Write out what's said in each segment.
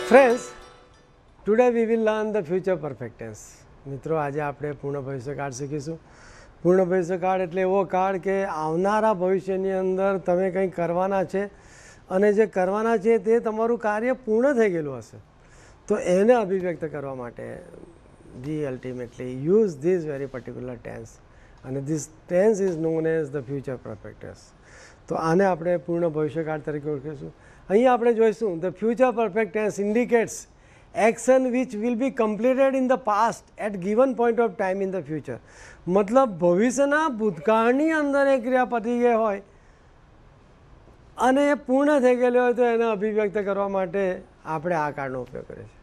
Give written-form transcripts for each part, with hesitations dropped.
Friends, today we will learn the future perfect tense. મિત્રો આજે આપણે પૂર્ણ ભવિષ્યકાળ શીખીશું. પૂર્ણ ભવિષ્યકાળ એટલે એવો કાળ કે આવનારા ભવિષ્યની અંદર તમે કંઈ કરવાના છે અને જે કરવાના છે તે તમારું કાર્ય પૂર્ણ થઈ ગયેલું હશે, તો એને અભિવ્યક્ત કરવા માટે we ultimately use this very particular tense, અને this tense is known as the future perfect tense. તો આને આપણે પૂર્ણ ભવિષ્યકાળ તરીકે ઓળખીશું. અહીંયા આપણે જોઈશું the future perfect tense indicates action which will be completed in the past at given point of time in the future. મતલબ ભવિષ્યના ભૂતકાળની અંદર એ ક્રિયા પતી ગઈ હોય અને એ પૂર્ણ થઈ ગયેલી હોય તો એને અભિવ્યક્ત કરવા માટે આપણે આ કાળનો ઉપયોગ કરીએ છીએ.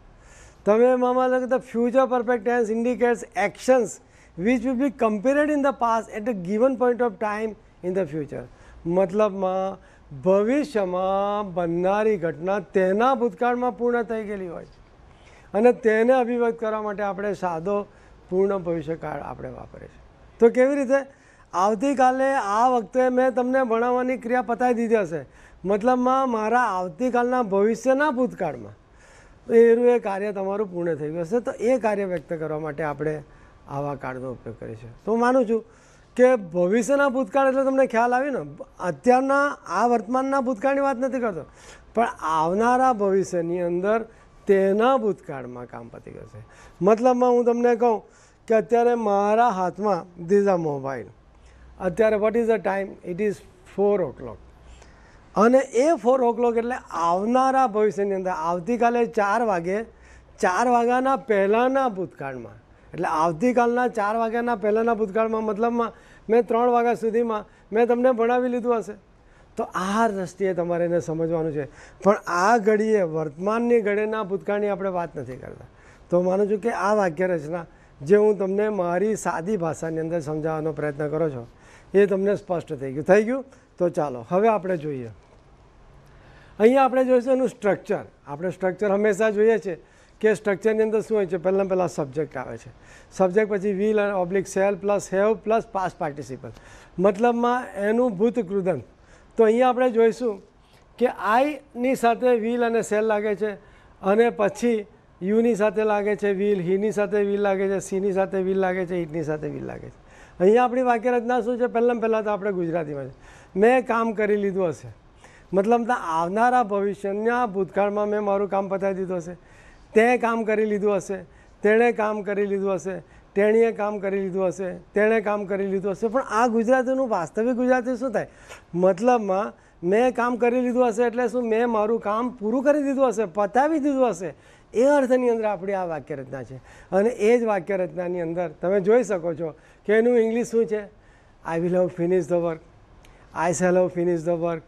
તમે એમાં લખો the future perfect tense indicates actions which will be completed in the past at a given point of time in the future. મતલબમાં ભવિષ્યમાં બનનારી ઘટના તેના ભૂતકાળમાં પૂર્ણ થઈ ગયેલી હોય અને તેને અભિવ્યક્ત કરવા માટે આપણે સાદો પૂર્ણ ભવિષ્યકાળ આપણે વાપરીએ છીએ. તો કેવી રીતે? આવતીકાલે આ વખતે મેં તમને ભણાવવાની ક્રિયા પતાવી દીધી હશે, મતલબમાં મારા આવતીકાલના ભવિષ્યના ભૂતકાળમાં એનું એ કાર્ય તમારું પૂર્ણ થઈ ગયું હશે, તો એ કાર્ય વ્યક્ત કરવા માટે આપણે આવા કાળનો ઉપયોગ કરીએ છીએ. તો હું માનું છું કે ભવિષ્યના ભૂતકાળ એટલે તમને ખ્યાલ આવ્યો ને, અત્યારના આ વર્તમાનના ભૂતકાળની વાત નથી કરતો, પણ આવનારા ભવિષ્યની અંદર તેના ભૂતકાળમાં કામ પતી ગયું છે. મતલબમાં હું તમને કહું કે અત્યારે મારા હાથમાં ધીઝ અ મોબાઈલ, અત્યારે what is the time? It is 4 o'clock, અને એ 4 o'clock એટલે આવનારા ભવિષ્યની અંદર આવતીકાલે 4 વાગે, 4 વાગ્યાના પહેલાંના ભૂતકાળમાં, એટલે આવતીકાલના 4 વાગ્યાના પહેલાંના ભૂતકાળમાં, મતલબમાં મેં 3 વાગ્યા સુધીમાં મેં તમને ભણાવી લીધું હશે. તો આ દ્રષ્ટિએ તમારે એને સમજવાનું છે, પણ આ ઘડીએ વર્તમાનની ઘડીના ભૂતકાળની આપણે વાત નથી કરતા. તો માનું છું કે આ વાક્ય રચના જે હું તમને મારી સાદી ભાષાની અંદર સમજાવવાનો પ્રયત્ન કરો છો એ તમને સ્પષ્ટ થઈ ગયું. તો ચાલો હવે આપણે જોઈએ. અહીંયા આપણે જોઈશું એનું સ્ટ્રક્ચર. આપણે સ્ટ્રક્ચર હંમેશા જોઈએ છીએ કે સ્ટ્રક્ચરની અંદર શું હોય છે? પહેલાં સબ્જેક્ટ આવે છે, સબ્જેક્ટ પછી will oblique shall plus have plus past participle, મતલબમાં એનું ભૂતકૃદંત. તો અહીંયા આપણે જોઈશું કે આઈની સાથે વિલ અને સેલ લાગે છે, અને પછી યુની સાથે લાગે છે વિલ, હીની સાથે વિલ લાગે છે, સીની સાથે વિલ લાગે છે, ઈટની સાથે વિલ લાગે છે. અહીંયા આપણી વાક્ય રચના શું છે? પહેલાં તો આપણે ગુજરાતીમાં છે, મેં કામ કરી લીધું હશે, મતલબ આવનારા ભવિષ્યના ભૂતકાળમાં મેં મારું કામ પતાવી દીધું હશે, તે કામ કરી લીધું હશે, તેણે કામ કરી લીધું હશે, તેણીએ કામ કરી લીધું હશે, તેણે કામ કરી લીધું હશે. પણ આ ગુજરાતીનું વાસ્તવિક ગુજરાતી શું થાય? મતલબમાં મેં કામ કરી લીધું હશે એટલે શું? મેં મારું કામ પૂરું કરી દીધું હશે, પતાવી દીધું હશે. એ અર્થની અંદર આપણી આ વાક્ય રચના છે. અને એ જ વાક્ય રચનાની અંદર તમે જોઈ શકો છો કે એનું ઇંગ્લિશ શું છે? I will have finish the work, I shell have finish the work,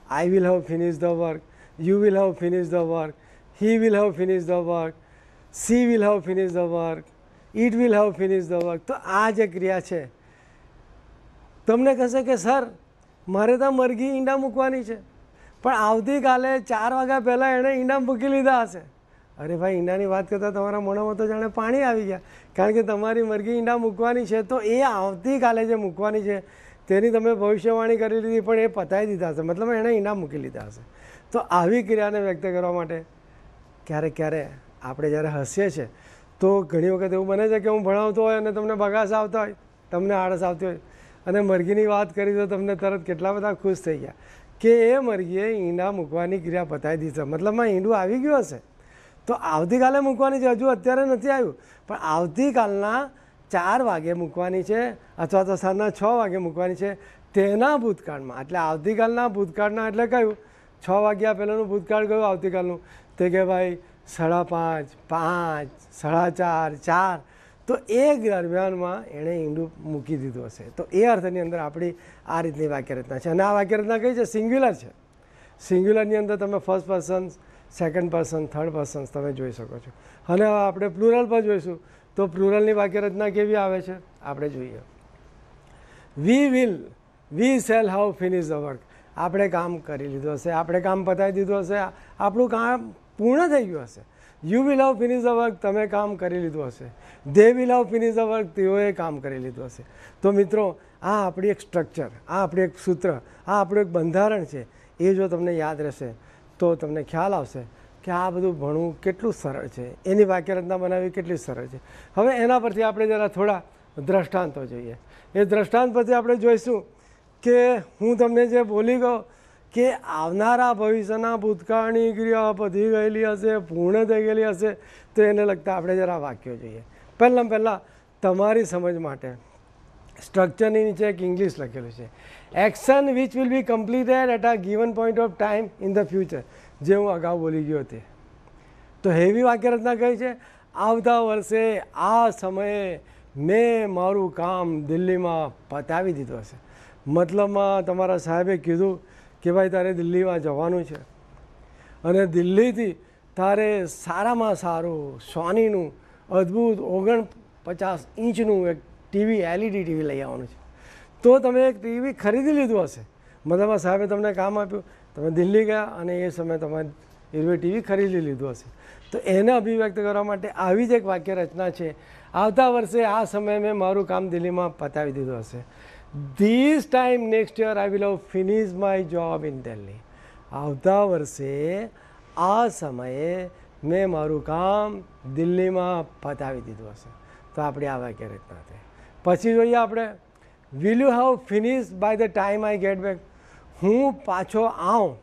I will have finish the work, you will have finish the work, he will have finished the work, she will have finished the work, it will have finished the work. તો આ જે ક્રિયા છે, તમને કહેશે કે sir મારે તો મરઘી ઈંડા મૂકવાની છે, પણ આવતીકાલે 4 વાગ્યા પહેલાં એણે ઈંડા મૂકી લીધા હશે. અરે ભાઈ, ઈંડાની વાત કરતાં તમારા મોઢામાં તો જાણે પાણી આવી ગયા, કારણ કે તમારી મરઘી ઈંડા મૂકવાની છે, તો એ આવતીકાલે જે મૂકવાની છે તેની તમે ભવિષ્યવાણી કરી લીધી, પણ એ પતાવી દીધા હશે, મતલબ એણે ઈંડા મૂકી લીધા હશે. તો આવી ક્રિયાને વ્યક્ત કરવા માટે ક્યારેક આપણે જ્યારે હસીએ છીએ તો ઘણી વખત એવું બને છે કે હું ભણાવતો હોય અને તમને બગાસ આવતા હોય, તમને આળસ આવતી હોય, અને મરઘીની વાત કરી તો તમને તરત કેટલા બધા ખુશ થઈ ગયા કે એ મરઘીએ ઈંડા મૂકવાની ક્રિયા પતાવી દીધી, મતલબમાં ઈંડું આવી ગયું હશે. તો આવતીકાલે મૂકવાની છે, હજુ અત્યારે નથી આવ્યું, પણ આવતીકાલના 4 વાગે મૂકવાની છે, અથવા તો સાંજના 6 વાગે મૂકવાની છે તેના ભૂતકાળમાં. એટલે આવતીકાલના ભૂતકાળના એટલે કયું? 6 વાગ્યા પહેલાંનું ભૂતકાળ કયું આવતીકાલનું? તે કે ભાઈ 5:30, 5, 4:30, 4. તો એ દરમિયાનમાં એણે ઈંડું મૂકી દીધું હશે. તો એ અર્થની અંદર આપણી આ રીતની વાક્યરચના છે. અને આ વાક્યરચના કઈ છે? સિંગ્યુલર છે. સિંગ્યુલરની અંદર તમે first person, second person, third person તમે જોઈ શકો છો. અને હવે આપણે પ્લુરલ પર જોઈશું તો પ્લુરલની વાક્યરચના કેવી આવે છે આપણે જોઈએ. We shall have finish the work, આપણે કામ કરી લીધું હશે, આપણે કામ પતાવી દીધું હશે, આપણું કામ પૂર્ણ થઈ ગયું હશે. You will have finish the work, તમે કામ કરી લીધું હશે. They will have finish the work, તેઓએ કામ કરી લીધું હશે. તો મિત્રો, આ આપણી એક સ્ટ્રક્ચર, આ આપણું એક સૂત્ર, આ આપણું એક બંધારણ છે. એ જો તમને યાદ રહેશે તો તમને ખ્યાલ આવશે કે આ બધું ભણવું કેટલું સરળ છે, એની વાક્યરચના બનાવવી કેટલી સરળ છે. હવે એના પરથી આપણે જરા થોડા દ્રષ્ટાંતો જોઈએ. એ દ્રષ્ટાંત પરથી આપણે જોઈશું કે હું તમને જે બોલી ગયો કે આવનારા ભવિષ્યના ભૂતકાળની ક્રિયા પતી ગયેલી હશે, પૂર્ણ થઈ ગયેલી હશે, તો એને લગતા આપણે જરા વાક્યો જોઈએ. પહેલાં તમારી સમજ માટે સ્ટ્રક્ચરની નીચે એક ઇંગ્લિશ લખેલું છે, action which will be completed at a given point of time in the future, જે હું અગાઉ બોલી ગયો તે. તો હેવી વાક્યરચના કઈ છે, આવતા વર્ષે આ સમયે મેં મારું કામ દિલ્હીમાં પતાવી દીધું હશે. મતલબમાં તમારા સાહેબે કીધું કે ભાઈ તારે દિલ્હીમાં જવાનું છે અને દિલ્હીથી તારે સારામાં સારું સોનીનું અદ્ભુત 49 ઇંચનું એક ટીવી એલઈડી ટીવી લઈ આવવાનું છે. તો તમે એક ટીવી ખરીદી લીધું હશે, મતલબ સાહેબે તમને કામ આપ્યું, તમે દિલ્હી ગયા અને એ સમયે તમારે એ ટીવી ખરીદી લીધું હશે. તો એને અભિવ્યક્ત કરવા માટે આવી જ એક વાક્ય રચના છે, આવતા વર્ષે આ સમયે મેં મારું કામ દિલ્હીમાં પતાવી દીધું હશે. This time next year I will have finish my job in Delhi. આવતા વર્ષે આ સમયે મેં મારું કામ દિલ્હીમાં પતાવી દીધું હશે. તો આપણી આ વાક્ય રચના થઈ. પછી જોઈએ આપણે, will you have finish by the time I get back. હું પાછો આવું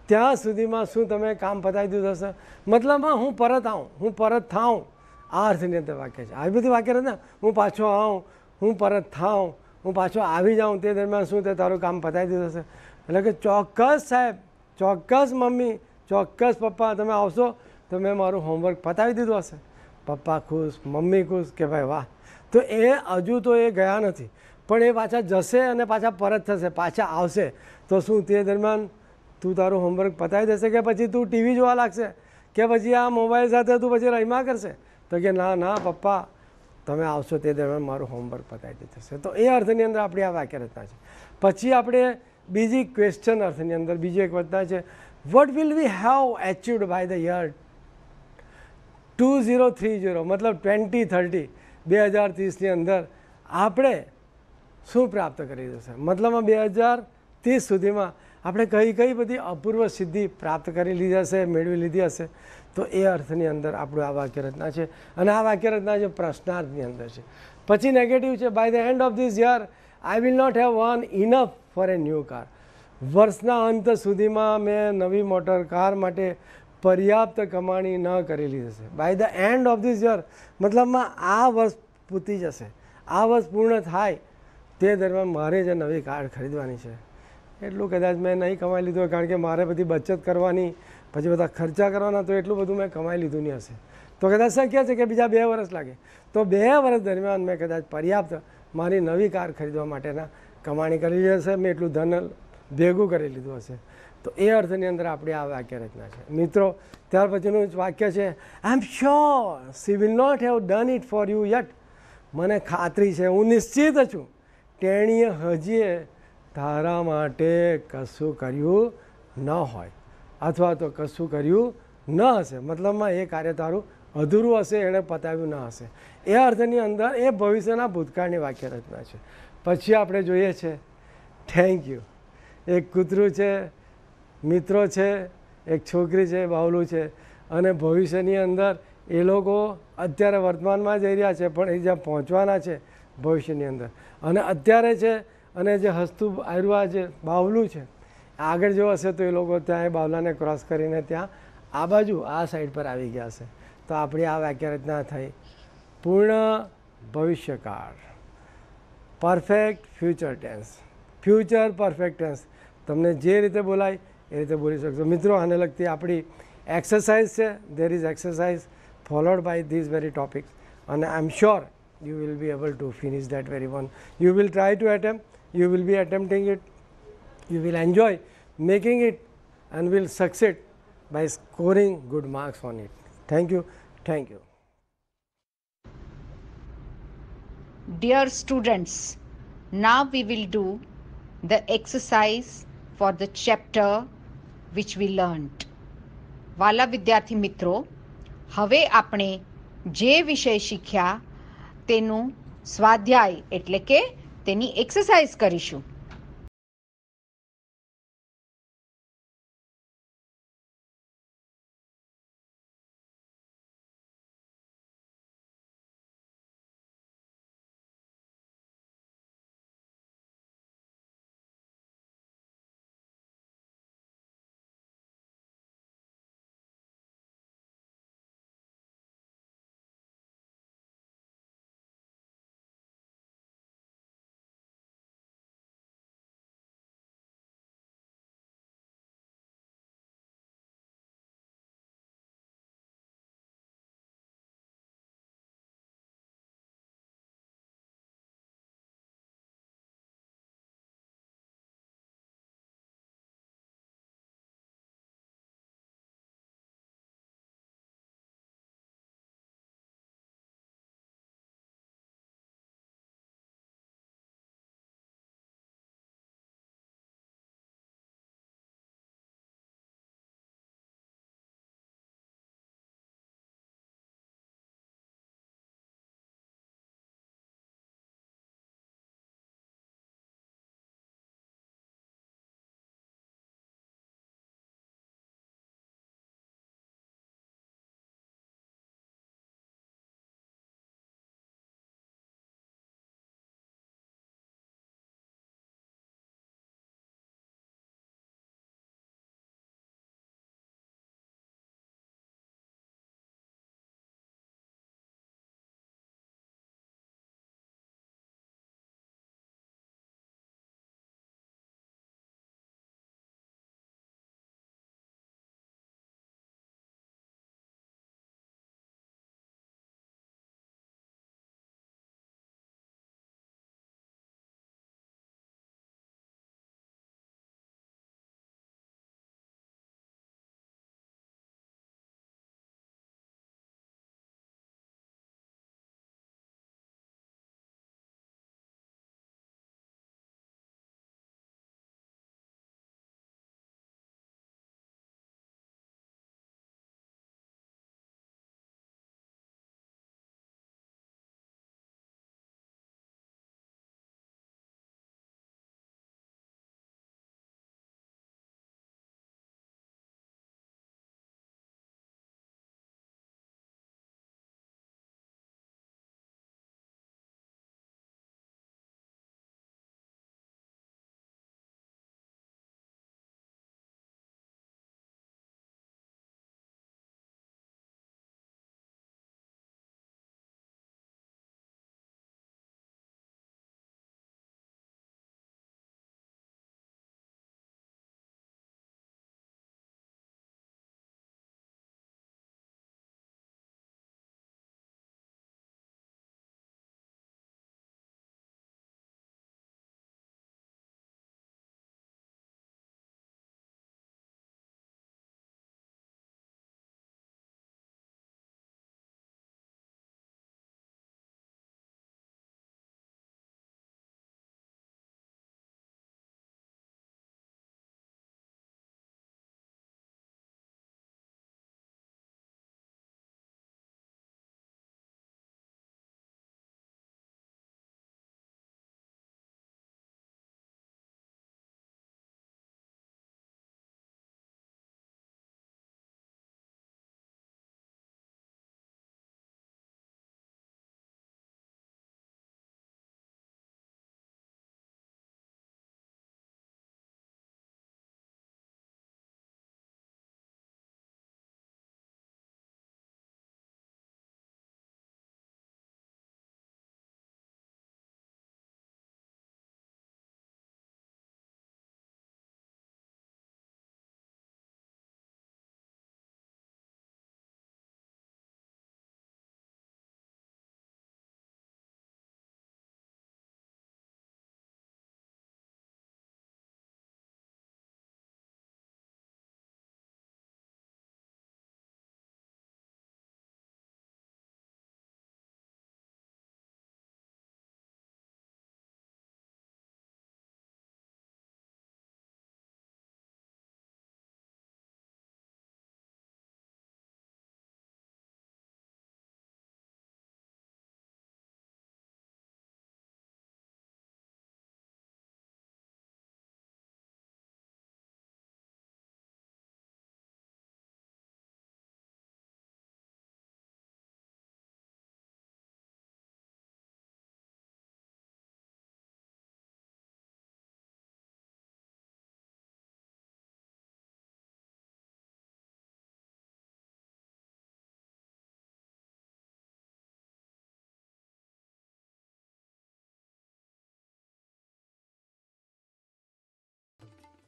ત્યાં સુધીમાં શું તમે કામ પતાવી દીધું હશે, મતલબમાં હું પરત આવું, હું પરત થાઉં, આ અર્થની અંદર વાક્ય છે. આવી બધી વાક્ય રચના, હું પાછો આવું, હું પરત થાઉં, હું પાછો આવી જાઉં, તે દરમિયાન શું તે તારું કામ પતાવી દીધું હશે. એટલે કે ચોક્કસ સાહેબ, ચોક્કસ મમ્મી, ચોક્કસ પપ્પા, તમે આવશો તો મેં મારું હોમવર્ક પતાવી દીધું હશે. પપ્પા ખુશ, મમ્મી ખુશ કે ભાઈ વાહ. તો એ હજુ તો એ ગયા નથી, પણ એ પાછા જશે અને પાછા પરત થશે, પાછા આવશે. તો શું તે દરમિયાન તું તારું હોમવર્ક પતાવી દેશે કે પછી તું ટીવી જોવા લાગશે કે પછી આ મોબાઈલ સાથે તું પછી રમ્યા કરશે? તો કે ના ના પપ્પા, તમે આવશો તે દરમિયાન મારું હોમવર્ક પતાવી દીધું. તો એ અર્થની અંદર આપણી આ વાક્ય રચના છે. પછી આપણે બીજી ક્વેશ્ચન અર્થની અંદર બીજી એક રચના છે, what will we have achieved by the year 2030, મતલબ 2030, 2030ની અંદર આપણે શું પ્રાપ્ત કરી દીધું છે, મતલબમાં 2030 સુધીમાં આપણે કઈ કઈ બધી અપૂર્વ સિદ્ધિ પ્રાપ્ત કરી લીધી હશે, મેળવી લીધી હશે. તો એ અર્થની અંદર આપણું આ વાક્ય રચના છે. અને આ વાક્ય રચના છે પ્રશ્નાર્થની અંદર છે. પછી નેગેટિવ છે, by the end of this year I will not have won enough for a new car. વર્ષના અંત સુધીમાં મેં નવી મોટર કાર માટે પર્યાપ્ત કમાણી ન કરી લીધી છે. By the end of this year મતલબમાં આ વર્ષ પૂતી જશે, આ વર્ષ પૂર્ણ થાય તે દરમિયાન મારે જે નવી કાર ખરીદવાની છે એટલું કદાચ મેં નહીં કમાઈ લીધું, કારણ કે મારે બધી બચત કરવાની, પછી બધા ખર્ચા કરવાના, તો એટલું બધું મેં કમાઈ લીધું નહીં હશે. તો કદાચ શક્ય છે કે બીજા 2 વર્ષ લાગે, તો 2 વર્ષ દરમિયાન મેં કદાચ પર્યાપ્ત મારી નવી કાર ખરીદવા માટેના કમાણી કરી લીધી હશે, મેં એટલું ધન ભેગું કરી લીધું હશે. તો એ અર્થની અંદર આપણી આ વાક્ય રચના છે. મિત્રો, ત્યાર પછીનું વાક્ય છે, I am sure she will not have done it for you yet. મને ખાતરી છે, હું નિશ્ચિત છું, તેણીએ હજીએ તારા માટે કશું કર્યું ન હોય અથવા તો કશું કર્યું ન હશે. મતલબમાં એ કાર્ય તારું અધૂરું હશે, એણે પતાવ્યું ન હશે. એ અર્થની અંદર એ ભવિષ્યના ભૂતકાળની વાક્ય રચના છે. પછી આપણે જોઈએ છે થેન્ક યુ. એક કૂતરું છે, મિત્રો છે, એક છોકરી છે, બાવલું છે, અને ભવિષ્યની અંદર એ લોકો અત્યારે વર્તમાનમાં જઈ રહ્યા છે, પણ એ જ્યાં પહોંચવાના છે ભવિષ્યની અંદર, અને અત્યારે છે, અને જે હસતું આવ્યું જે બાવલું છે આગળ જો હશે તો એ લોકો ત્યાં એ બાવલાને ક્રોસ કરીને ત્યાં આ બાજુ આ સાઈડ પર આવી ગયા હશે. તો આપણી આ વાક્ય રચના થઈ પૂર્ણ ભવિષ્યકાળ, perfect future tense, future perfect tense. તમને જે રીતે બોલાય એ રીતે બોલી શકશો. મિત્રો, આને લગતી આપણી એક્સરસાઇઝ છે. There is exercise followed by these very topics, અને I am sure you will be able to finish that very one. You will try to attempt, you will be attempting it, you will enjoy making it and will succeed by scoring good marks on it. Thank you. Thank you. Dear students, now we will do the exercise for the chapter which we learnt. વાલા વિદ્યાર્થી મિત્રો, હવે આપણે જે વિષય શીખ્યા તેનું સ્વાધ્યાય એટલે કે તેની એક્સરસાઇઝ કરીશું.